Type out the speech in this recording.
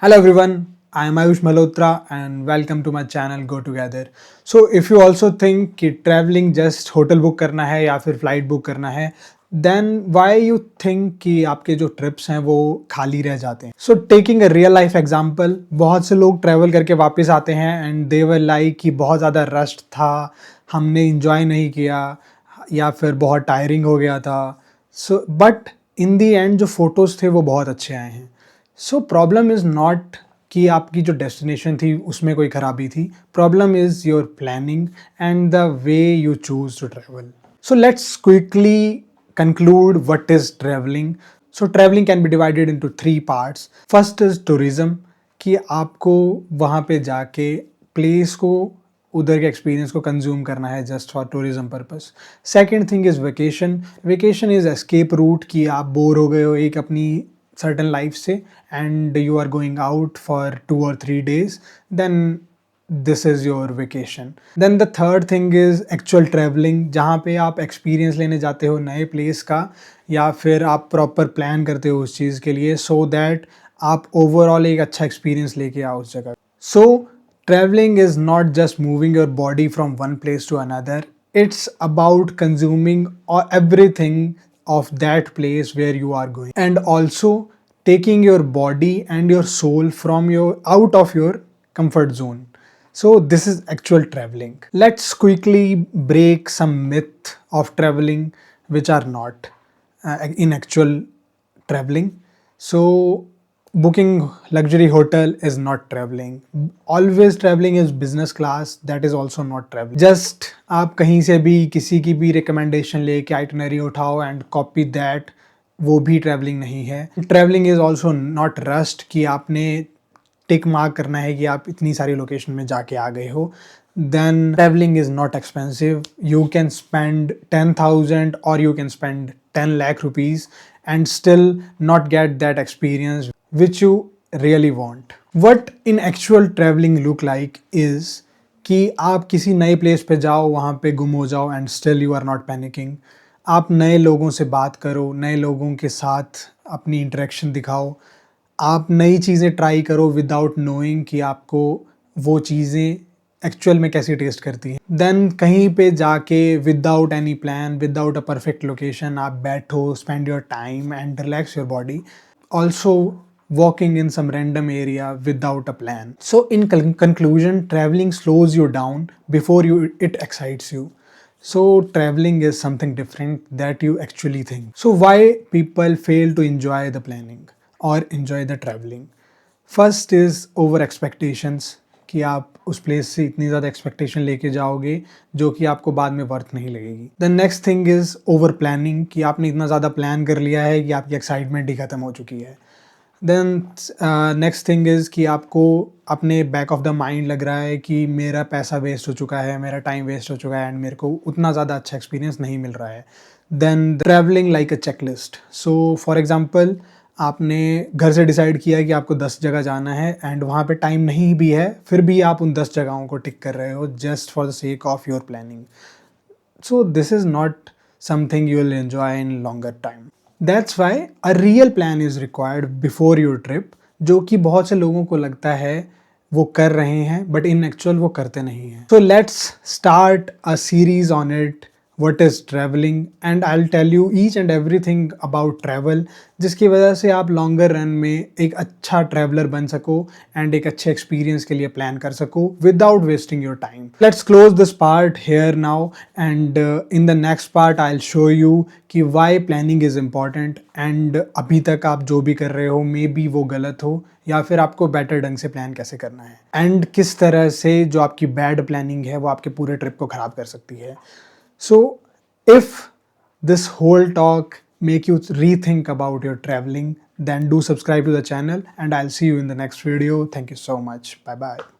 Hello everyone, I am Ayush Malhotra and welcome to my channel Go Together. So if you also think कि traveling just hotel book करना है या फिर flight book करना है, then why you think कि आपके जो trips हैं वो खाली रह जाते हैं. So taking a real life example, बहुत से लोग travel करके वापस आते हैं and they were like कि बहुत ज़्यादा rush था, हमने enjoy नहीं किया या फिर बहुत tiring हो गया था. So but in the end जो photos थे वो बहुत अच्छे आए हैं. सो प्रॉब्लम इज़ नॉट कि आपकी जो डेस्टिनेशन थी उसमें कोई ख़राबी थी. Problem is your planning and the way you choose to travel. So let's quickly conclude what is traveling. So traveling can be divided into three parts. First is tourism, कि आपको वहाँ पे जाके प्लेस को उधर के एक्सपीरियंस को consume करना है just for tourism purpose. Second thing is vacation. Vacation is escape route, कि आप बोर हो गए हो एक अपनी certain life से and you are going out for 2 or 3 days, then this is your vacation. Then the third thing is actual traveling, जहाँ पे आप experience लेने जाते हो नए place का या फिर आप proper plan करते हो उस चीज़ के लिए so that आप overall एक अच्छा experience लेके आओ उस जगह. So traveling is not just moving your body from one place to another, it's about consuming everything of that place where you are going and also taking your body and your soul from your out of your comfort zone. So this is actual traveling. Let's quickly break some myth of traveling which are not in actual traveling. So booking luxury hotel is not traveling. Always traveling is business class, that is also not traveling. Just आप कहीं से भी किसी की भी recommendation लेके itinerary उठाओ and copy that, वो भी traveling नहीं है. Traveling is also not rushed, कि आपने टिक मार्क करना है कि आप इतनी सारी लोकेशन में जाके आ गए हो. Then traveling is not expensive. You can spend 10,000 or you can spend 10 lakh rupees and still not get that experience which you really want. What in actual traveling look like is कि आप किसी नए place पे जाओ, वहाँ पे गुम हो जाओ and still you are not panicking. आप नए लोगों से बात करो, नए लोगों के साथ अपनी इंटरेक्शन दिखाओ, आप नई चीज़ें ट्राई करो विदाउट नोइंग कि आपको वो चीज़ें एक्चुअल में कैसी टेस्ट करती हैं. देन कहीं पे जाके without any plan, without a perfect location आप बैठो, spend your time and relax your body. Also walking in some random area without a plan. So in conclusion, traveling slows you down before it excites you. So traveling is something different that you actually think. So why people fail to enjoy the planning or enjoy the traveling? First is over expectations, कि आप उस place से इतनी ज़्यादा expectation लेके जाओगे जो कि आपको बाद में वर्थ नहीं लगेगी. The next thing is over planning, कि आपने इतना ज़्यादा प्लान कर लिया है कि आपकी एक्साइटमेंट ही ख़त्म हो चुकी है. देन नेक्स्ट थिंग इज़ कि आपको अपने बैक ऑफ द माइंड लग रहा है कि मेरा पैसा वेस्ट हो चुका है, मेरा टाइम वेस्ट हो चुका है एंड मेरे को उतना ज़्यादा अच्छा एक्सपीरियंस नहीं मिल रहा है. Then travelling like a checklist. So for example, आपने घर से डिसाइड किया कि आपको 10 जगह जाना है एंड वहाँ पे टाइम नहीं भी है, फिर भी आप उन 10 जगहों को टिक कर रहे हो just for the sake of your planning. So this is not something you will enjoy in longer time. That's why a real plan is required before your trip, जो कि बहुत से लोगों को लगता है वो कर रहे हैं but in actual वो करते नहीं हैं. So let's start a series on it, what is traveling, and I'll tell you each and everything about travel, जिसकी वजह से आप लॉन्गर रन में एक अच्छा ट्रैवलर बन सको एंड एक अच्छे एक्सपीरियंस के लिए प्लान कर सको without wasting your time. Let's close this part here now and in the next part I will show you कि why planning is important and अभी तक आप जो भी कर रहे हो मे बी वो गलत हो या फिर आपको बेटर ढंग से प्लान कैसे करना है एंड किस तरह से जो आपकी बैड प्लानिंग है वो आपके पूरे ट्रिप को ख़राब कर सकती है. So if this whole talk make you rethink about your traveling, then do subscribe to the channel and I'll see you in the next video. Thank you so much. Bye bye.